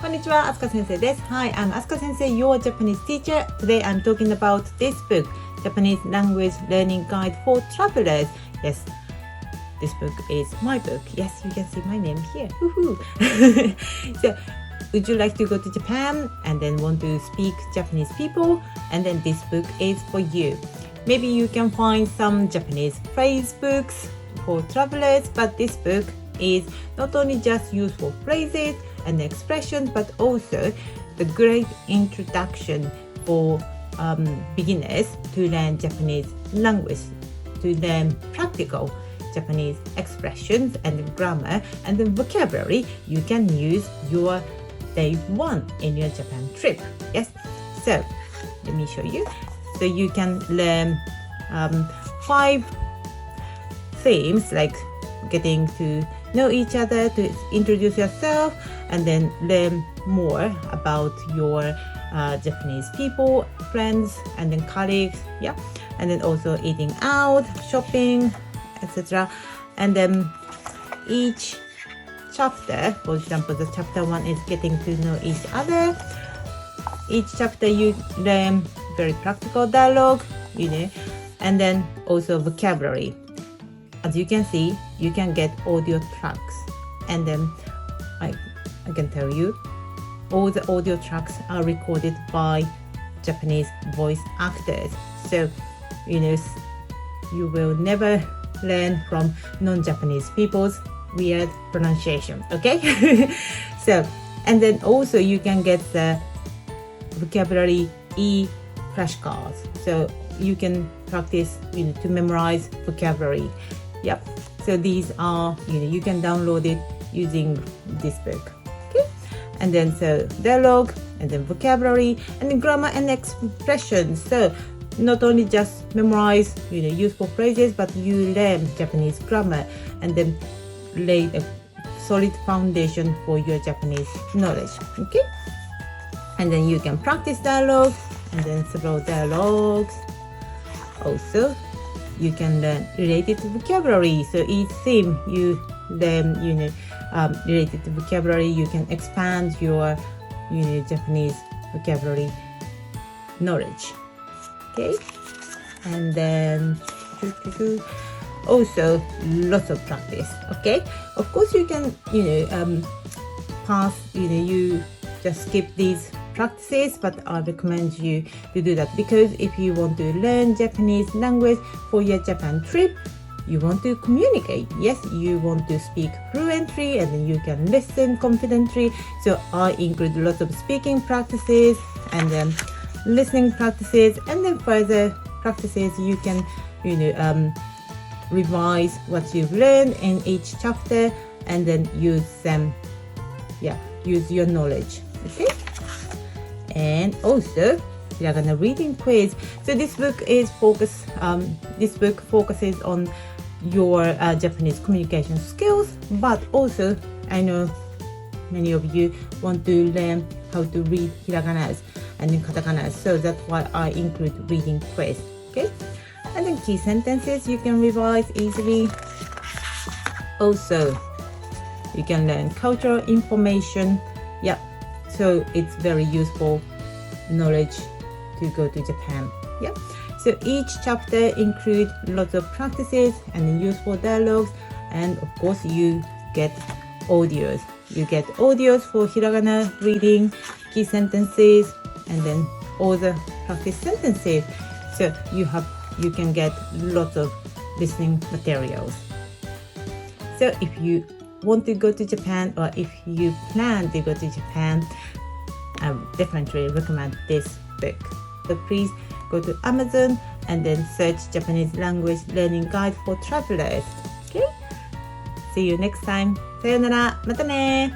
こんにちは、あすか先生です。Hi, I'm Asuka Sensei, your Japanese teacher. Today I'm talking about this book, Japanese Language Learning Guide for Travelers. Yes, this book is my book. Yes, you can see my name here. So, would you like to go to Japan and then want to speak Japanese people? And then this book is for you. Maybe you can find some Japanese phrase books for travelers, but this book is not only just useful phrases and expressions, but also the great introduction for beginners to learn Japanese language, to learn practical Japanese expressions and grammar and the vocabulary you can use your day one in your Japan trip. Yes, so let me show you. So you can learn 5 themes like getting to know each other, to introduce yourself, and then learn more about your Japanese people, friends, and then colleagues, yeah, and then also eating out, shopping, etc. And then each chapter, for example, the chapter 1 is getting to know each other. Each chapter you learn very practical dialogue, and then also vocabulary. As you can see, you can get audio tracks, and then I can tell you, all the audio tracks are recorded by Japanese voice actors. So, you will never learn from non-Japanese people's weird pronunciation, okay? So, and then also you can get the vocabulary flashcards. So you can practice, to memorize vocabulary. Yep. So these are, you can download it using this book. Okay. And then so dialogue, and then vocabulary, and then grammar and expressions. So not only just memorize, useful phrases, but you learn Japanese grammar and then lay a solid foundation for your Japanese knowledge. Okay. And then you can practice dialogue and then several dialogues. Also, you can learn related to vocabulary. So each theme you learn, related to vocabulary, you can expand your, Japanese vocabulary knowledge. Okay, and then also lots of practice. Okay, of course you can, pass, you just skip these practices, but I recommend you to do that, because if you want to learn Japanese language for your Japan trip, you want to communicate. Yes, you want to speak fluently, and then you can listen confidently. So I include lots of speaking practices and then listening practices, and then further practices you can, revise what you've learned in each chapter and then use them. Yeah, use your knowledge. Okay. And also, Hiragana reading quiz. So this book is focuses on your Japanese communication skills, but also I know many of you want to learn how to read hiraganas and then katakanas. So that's why I include reading quiz. Okay. And then key sentences you can revise easily. Also, you can learn cultural information. Yeah. So it's very useful knowledge to go to Japan. Yeah. So each chapter includes lots of practices and useful dialogues, and of course you get audios. You get audios for hiragana reading, key sentences, and then all the practice sentences. So you can get lots of listening materials. So if you want to go to Japan, or if you plan to go to Japan, I definitely recommend this book. So please go to Amazon and then search Japanese Language Learning Guide for Travelers. Okay? See you next time. さよなら。またね。